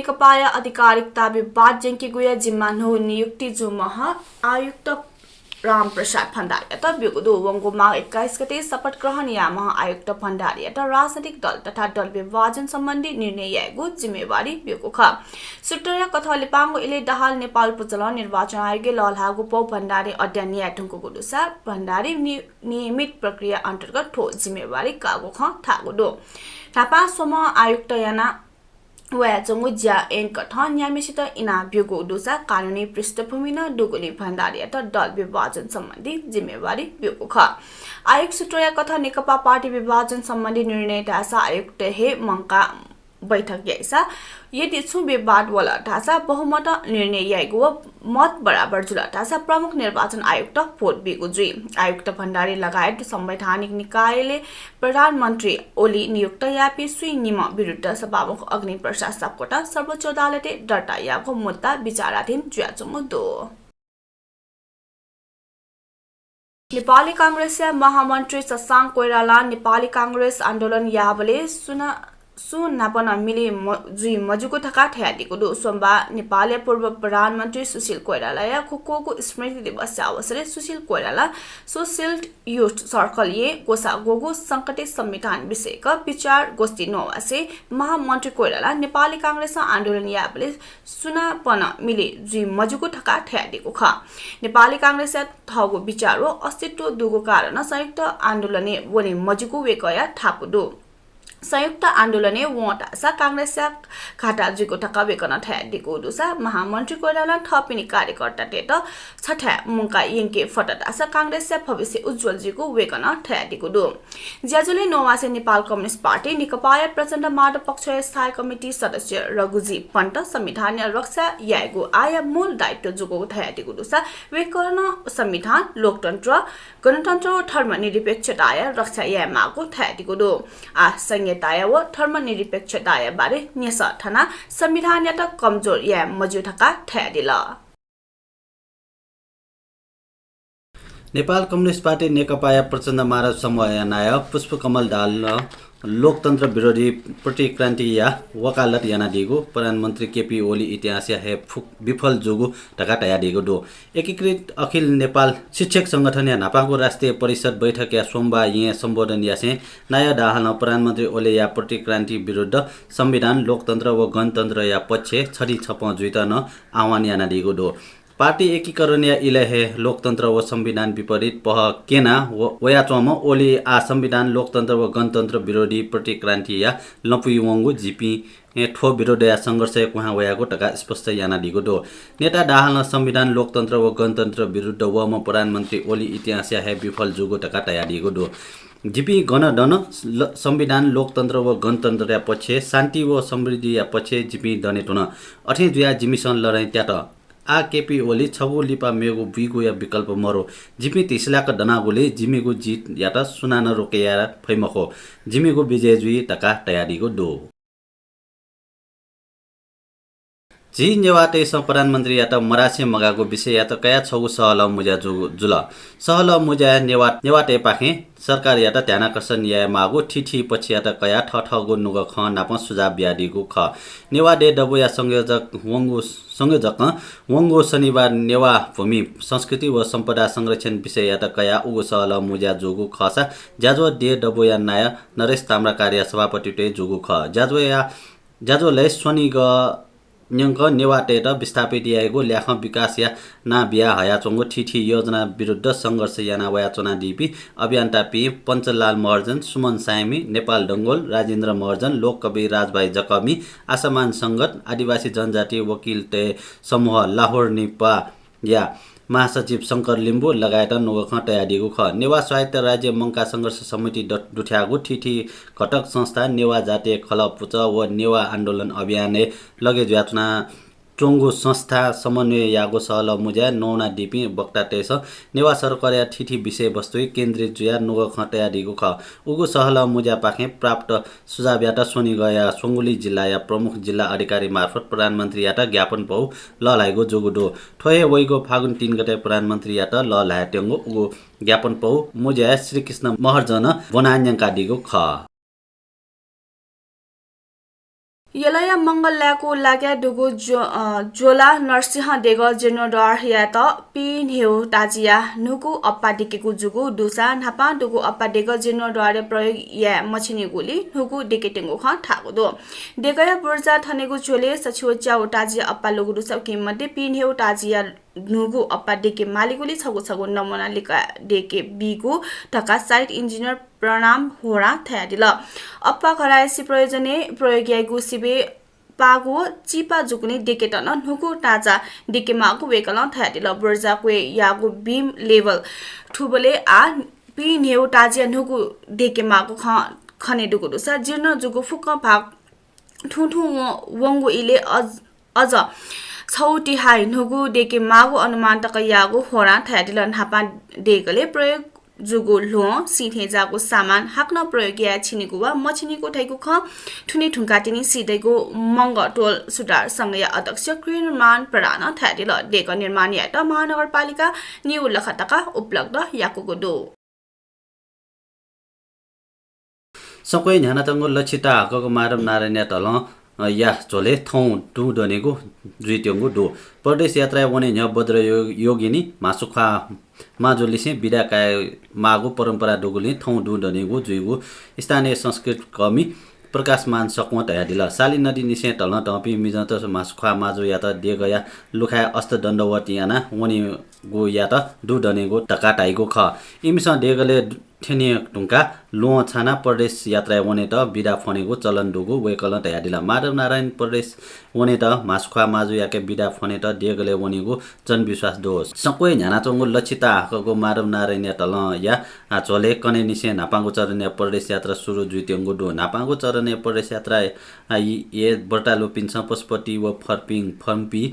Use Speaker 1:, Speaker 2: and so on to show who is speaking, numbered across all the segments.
Speaker 1: नेकपा अधिकारिकता विवाद जेंकी गुया जिम्मा नो नियुक्ति जुमह आयुक्त राम प्रसाद भण्डारी त बिगुदो वंगोमा 21 गते शपथ ग्रहण यामह आयुक्त भण्डारी त राजनैतिक दल तथा दल विभाजन सम्बन्धी निर्णय यागु जिम्मेवारी बिगु ख सुटरा कथा लिपांगो इले दहाल नेपाल प्रचलन निर्वाचन आयोग ललहागु पौ भण्डारी अध्ययन याठुंको गुडुसा भण्डारी नियमित प्रक्रिया अन्तर्गत ठो जिम्मेवारी कागु ख थागुदो थापा सोम आयुक्त याना वयाचंगु ज्या एन कथा न्यामिसित इना बिगु दुसा कानुनी पृष्ठभूमि न डुगुली भण्डारी त दल विभाजन सम्बन्धी जिम्मेवारी बिगु ख आयोग सूत्रया कथा नेकपा पार्टी विभाजन सम्बन्धी निर्णय ढासा आयुक्त हे मंका बैठक याइसा यदि छु विवाद वाला ढासा बहुमत निर्णय याइगु मत बराबर जुला ढासा प्रमुख निर्वाचन आयुक्त फोट बिगुजी आयुक्त भण्डारी लगायत संवैधानिक निकायले प्रधानमन्त्री ओली नियुक्त यापी सुई निम विरुद्ध सभामुख अग्नि प्रसाद सापकोटा सर्वोच्च अदालतले दर्ता याको मुद्दा विचाराधीन जुयाचुङ दो नेपाली कांग्रेसका महामन्त्री शशाङ्क कोइराला नेपाली कांग्रेस आन्दोलन याबले सुनापन मिले जुई मजुको थका ठयादिको दो सोमबा नेपाली पूर्व प्रधानमन्त्री सुशील कोइराला या खुक्कोको स्मृति दिवस अवसरे Sushil Koirala social youth circle ये गोसा गोगो संकटे संविधान विषयका विचार गोष्ठी नवासे महामन्त्री कोइराला नेपाली कांग्रेस आन्दोलन याबले सुनापन मिले जुई मजुको थका ठयादिको ख नेपाली कांग्रेस थगो विचारो अस्तित्व दुगो कारण संयुक्त आन्दोलने वने मजुको वेकया थापुदो संयुक्त आन्दोलने वटासा कांग्रेस घाटा जुको ठका वेकन ठयादिको दुसा महामन्त्री कोइराला थपिनी कार्यकर्ता टेट छठा मुंका यंके फटदासा कांग्रेस भविष्य उज्जवल जुको वेकन ठयादिको दो ज्याजुले नोवासे नेपाल कम्युनिस्ट पार्टी नेकपा प्रचण्ड माधव पक्ष स्थायी कमिटी सदस्य रघुजी पन्त संविधान रक्षा यागु आय मूल दायित्व जुको ठयादिको दुसा वेकन संविधान लोकतन्त्र गणतन्त्र धर्मनिरपेक्षता रक्षा या मागु ठयादिको दो आ व धर्मनिरपेक्षता बारे न्यस ठना संविधान या कमजोर या मजुठका ठयादिल
Speaker 2: नेपाल कम्युनिस्ट पार्टी नेकपा प्रचण्ड माधव समूह पुष्पकमल दाल लोकतन्त्र विरोधी प्रतिक्रान्ति या वकालत याना दिगो प्रधानमन्त्री केपी ओली इतिहास या विफल जोगु ढकाटा या दिगो दो एकीकृत अखिल नेपाल शिक्षक संगठन या नापाको राष्ट्रिय परिषद बैठक या सोमबार यहाँ सम्बोधन यासे नयाँ दाहाल प्रधानमन्त्री ओले या प्रतिक्रान्ति विरुद्ध संविधान लोकतन्त्र व गणतन्त्र या पक्ष छडी छप जुइतन आह्वान याना दिगो दो पार्टी एकीकरण या इलहे लोकतन्त्र व संविधान विपरीत पह केना वयाचोम ओली आ संविधान लोकतन्त्र व गणतन्त्र विरोधी प्रतिक्रान्ति या लपुयुवंगु जिपी ठो विरोध या संघर्ष कुहाँ वयाको टका स्पष्ट याना दिगो दो नेता दाहाल संविधान लोकतन्त्र व गणतन्त्र विरुद्ध व म प्रधानमन्त्री ओली इतिहास या विफल जुगो टका तया दिगो दो जिपी गणदन संविधान लोकतन्त्र व गणतन्त्र या पक्ष शान्ति व समृद्धि या पक्ष जिपी दनेटुन अठे जुया जिमिसन लडाई त्याट आ केपी ओली छबु लिपा मेगो बिगो या विकल्प मरो जिमी तिसलाका दनागोले जिमीको जित या त सुनान रोकेया फैमखो जिमीको विजय जुई तका तयारीको दो जी नेवाटे प्रधानमन्त्री या त मरासे मगाको विषय या त कया छौ सहल मुजा जुल सहल मुजा नेवाटे पाखे सरकार या त ध्यानाकर्षण या मागो ठिठी पछि या त कया ठठगो नुग ख नाप सुझाव ब्याडीको ख नेवाडे डबो या संयोजक वंगो शनिबार नेवा भूमि संस्कृति व सम्पदा संरक्षण विषय या त कया उगो सहल मुजा जोगु खसा ज्याजो डे डबो या नाय नरेश ताम्रा कार्य सभापति टे जोगु ख ज्याजो ले स्वनिग न्यंक नेवाटे र विस्थापित यागो ल्याख विकास या ना बिया हयाचोंगो ठिठी योजना विरुद्ध संघर्ष याना वयाचोना डिपी अभियन्ता पी पञ्चलाल महर्जन सुमन सायमी नेपाल डंगोल राजेन्द्र महर्जन लोककवि राजभाइ जकमी आसमान संगत आदिवासी जनजाति वकिल ते समूह लाहोर निपा या महासचिव शंकर लिम्बू लगायत नोगख तयारीको ख नेवा स्वायत्त राज्य मंका संघर्ष समिति दुठ्यागो ठिठी घटक संस्था नेवा जातीय खलपुच व नेवा आन्दोलन अभियान लगे ज्याचना चोंगो संस्था समन्वय यागो सहल मुजा नौना डिपी बक्ता टेस नेवा सरकार या ठिठी विषय वस्तु केन्द्रित जुया नोगख तयारीको ख उगो सहल मुजा पाखे प्राप्त सुझाव यात सोनी गया सोंगुली जिल्ला या प्रमुख जिल्ला अधिकारी मार्फत प्रधानमन्त्री यात ज्ञापन पौ ललाइगो जोगुडो ठोहे वइगो फागुन 3 गते प्रधानमन्त्री यात ललायटेंगो उगो ज्ञापन पौ मुजा श्रीकृष्ण महर्जन वनान्यंका दिगो ख
Speaker 1: यलया मंगल्याको लाग्या दुगु जोला नरसिंह देग जेनोडर या त पिन हेउ ताजिया नुगु अप्पा डिकेको जुगु दुसा नापा दुगु अप्पा देग जेनोडर प्रयोग या मछिनी गोली नुगु डिकेटेंगु ख ठागु दो देगया बुर्जा थनेगु चोले सचिव च्याउ ताजिया अप्पा लोगु दुसा किमते पिन हेउ ताजिया नुगु अप्पा डेके मालिगुली छगु छगु नमुना लिका डेके बिगु ढका साइट इन्जिनियर प्रणाम होरा थयादिल अप्पा खरायसी प्रयोजने प्रयोग्यागु सिबे पागु चिपा जुकुनी डेकेटन नुगु टाजा डेके मागु वेकल थयादिल बुर्जा क्वे यागु बीम लेभल ठुबले आ पि नेउ टाजिया नुगु डेके मागु खने दुगु दुसा जिर्न जुगु फुक भाग ठुठु वंगु इले अझ छौटी हाई नुगु डेके मागु अनुमान तक यागु होरा थयादिलन हापा डेगले प्रयोग जुगु लो सिथे जागु सामान हाक्न प्रयोग या छिनिगु वा मछिनिको ठैगु ख ठुनी ठुंकाटिनी सिदैगु मंग टोल सुधार संघीय अध्यक्ष कृष्णमान प्रधान थयादिल डेक निर्माण या त महानगरपालिका न्यू लखतका उपलब्ध याकुगु दो
Speaker 2: सबै न्यानातंगो लक्षिता हकको मारम नारायण तल या झोले थौ टु दनेगु जुइत्यंगु दो प्रदेश यात्रा वने न्य बद्र योगिनी मासुखा माजुलिसे बिदाकाय मागु परम्परा डोगुली थौ दु दनेगु जुइगु स्थानीय संस्कृत कमी प्रकाशमान सकमत यादिल साली नदी निसे तल टपी मिजत मासुखा माजु या त देगया लुखा अस्त दण्डवती याना वनी गो या त दु दनेगु टकाटाइगु ख इमिस देगले ठेनी टुंका लो छाना प्रदेश यात्रा वने त बिदा फनेगु चलन दुगु वेकल तयादिला माधव नारायण प्रदेश वने त मासुखा माजु याके बिदा फने त देगले वनेगु जनविश्वास दोष सबै न्यानाचंगु लक्षिता हकको माधव नारायण तल या चले कने निसे नापांगु चरण प्रदेश यात्रा सुरु जुइत्यंगु दो नापांगु चरण प्रदेश यात्रा ये बर्तालो पिन्छ पशुपति व फर्पिङ फम्पी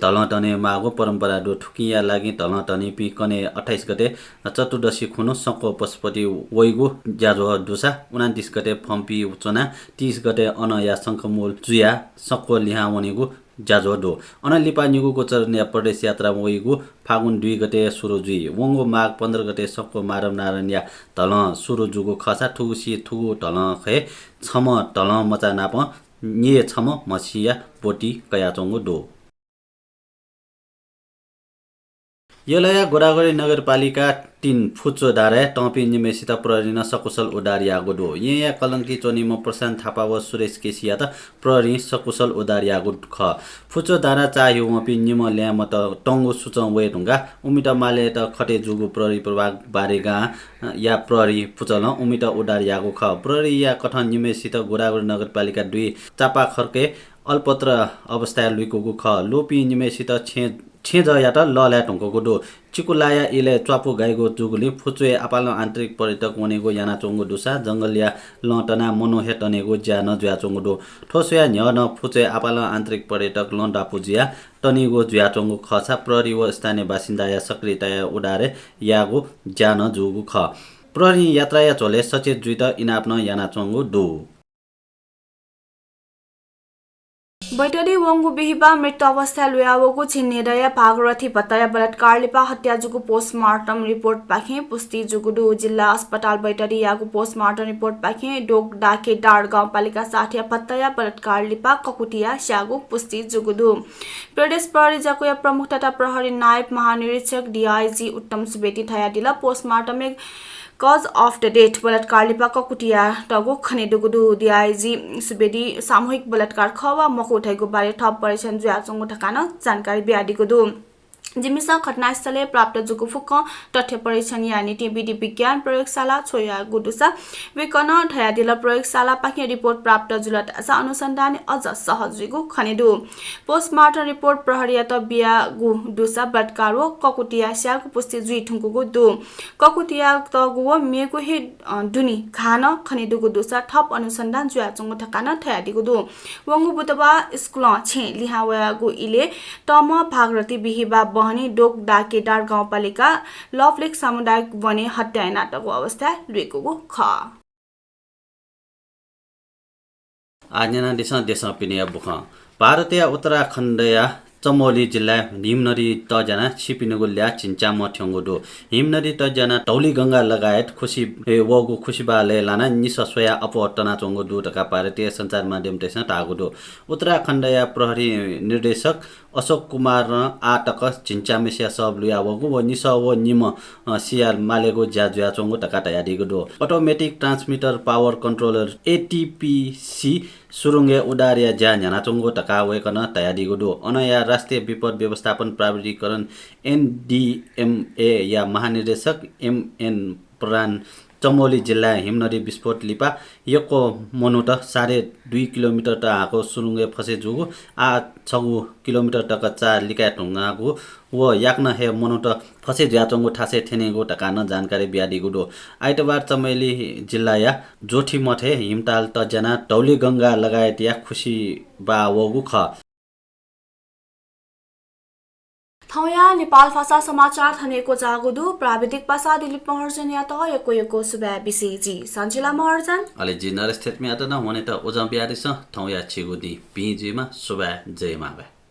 Speaker 2: तल तने मागु परम्परा दो ठुकिया लागि तल तने पि कने 28 गते चतुर्दशी खुनु सको पशुपति वैगु ज्याजो दुसा 29 गते फम्पी चना 30 गते अनया शंखमूल जुया सको लिहा वनेगु ज्याजो दो अनलिपा निगुको चरण प्रदेश यात्रा वैगु फागुन 2 गते सुरु जुइ वंगो माघ 15 गते सको मारव नारायण या तल सुरु जुगु खसा ठुगुसी ठुगु तल खे छम तल मचा नाप nye छम मसिया बोटी कयाचंगु दो यलया गोरागोरी नगरपालिका 3 फुचो दारे टपी निमेसित प्रहरीन सकुशल उदारियागो दो या कलंकी चोनीम प्रशान्त थापा व सुरेश केसिया त प्रहरी सकुशल उदारियागो ख फुचो दारा चाहियो मपि निम ल्याम त टंगु सुचं वे ढुंगा उमिट माले त खटे जुगु प्रहरी प्रभाग बारेगा या प्रहरी फुचल उमिट उदारियागो ख प्रहरी या कठन निमेसित गोरागोरी नगरपालिका 2 चापा खर्के अल्पत्र अवस्था लुइको ख लोपी निमेसित छेज या त लल्या ढुंगको दो चिकुलाया इले च्वापु गाईगो जुगुली फुचुए आपाल आन्तरिक पर्यटक वनेगो याना चोंगो दुसा जंगलिया लटना मनोहे तनेगो ज्या न ज्या चोंगो दो ठोसया न्य न फुचुए आपाल आन्तरिक पर्यटक लन्डा पुजिया तनिगो ज्या चोंगो खसा प्रहरी व स्थानीय बासिन्दा या सक्रियता उडारे यागो ज्या न जुगु ख प्रहरी यात्रा या चले सचेत जुइत इनाप्न याना चोंगो दो
Speaker 1: बैटरी वंगु बिहिबा मृत अवस्था लुयावको छिन्नेदया भागरथी भत्तया बलात्कार लिपा हत्या जुगु पोस्टमार्टम रिपोर्ट पाखे पुस्ति जुगुडु जिल्ला अस्पताल बैटरी यागु पोस्टमार्टम रिपोर्ट पाखे डोक डाके डाड गाउँपालिका 60 भत्तया बलात्कार लिपा ककुटिया स्यागु पुस्ति जुगुडु प्रदेश प्रहरी जकुया प्रमुख तथा प्रहरी नायब महानिरीक्षक डीआईजी उत्तम सुवेदी थयादिला postmortem Cause of the date बलात्कार लिपा ककुटिया टगो खने दुगुदु डीआईजी सुवेदी सामूहिक बलात्कार खवा मको उठाइको बारे थप परीक्षण जुयाचंगु ठकान जानकारी ब्यादिको दु जिमिसा घटनास्थले प्राप्त जुगु फुक तथ्य परीक्षण यानी टिबिडी विज्ञान प्रयोगशाला छोया गुडुसा विकन ठयादिला प्रयोगशाला पाखे रिपोर्ट प्राप्त जुलत असा अनुसन्धान अझ सहजिगु खनेदु पोस्टमार्टम रिपोर्ट प्रहरिया त बिया गु दुसा बलात्कारो ककुटिया स्यागु पुस्ति जुइ ठुंगुगु दु ककुटिया त गु मेगु हे दुनी खान खनेदुगु दुसा थप अनुसन्धान जुयाचंगु ठकान ठयादिगु दु वंगु बुतबा स्कुल छे लिहावयागु इले तम भागरथी बिहिबा बहनी डोक डाकेदार गाउँपालिका लवलेक सामुदायिक वने हत्या नाटकको अवस्था लुएको ख
Speaker 2: आजना देश पिनिया बुख भारतीय उत्तराखण्डया चमोली जिल्ला हिमनदी तजना छिपिनुगु ल्या चिन्चाम ठ्यङ्गुडो हिमनदी तजना टौली गंगा लगायत खुशी वगु खुशीबाले लाना निसस्वया अपवर्तना चंगु दुटका भारतीय सञ्चार माध्यम टेसन टागुडो उत्तराखण्ड या प्रहरी निर्देशक अशोक कुमार आटक चिन्चामेसिया सबलुया वगु व निस व निम सियाल मालेगो ज्याजुया चंगु टका तयादिगुडो automatic transmitter power controller ATPC सुरुङ्गे उडारिया ज्या न्याना चंगु टका वेकन तयादिगुडो अनया राष्ट्रिय विपद व्यवस्थापन प्राधिकरण एनडीएमए या महानिर्देशक एमएन प्राण चमोली जिल्ला हिमनदी विस्फोट लिपा यको मनुट 2.5 किलोमिटर त आको सुरुङ्गे फसे जुगु आ 6 किलोमिटर तक चा लिका ढुङ्गागु व याक्न हे मनुट फसे ज्याचंगु ठासे थेनेगु टकान जानकारी बियादिगुडो आइतबार चमेली जिल्ला या जोठी मठे हिमताल तजना टौली गंगा लगायत या खुशी बा वगु ख
Speaker 1: थौया नेपाल भाषा समाचार थनेको जागुदु प्राविधिक भाषा दिलीप महर्जन या त यको सुबा बिसेजी सञ्चिला महर्जन
Speaker 2: अले जिनर स्टेट में आता न भने त ओजम बियादिस थौया छिगुदी पिजीमा सुबा जयमाबे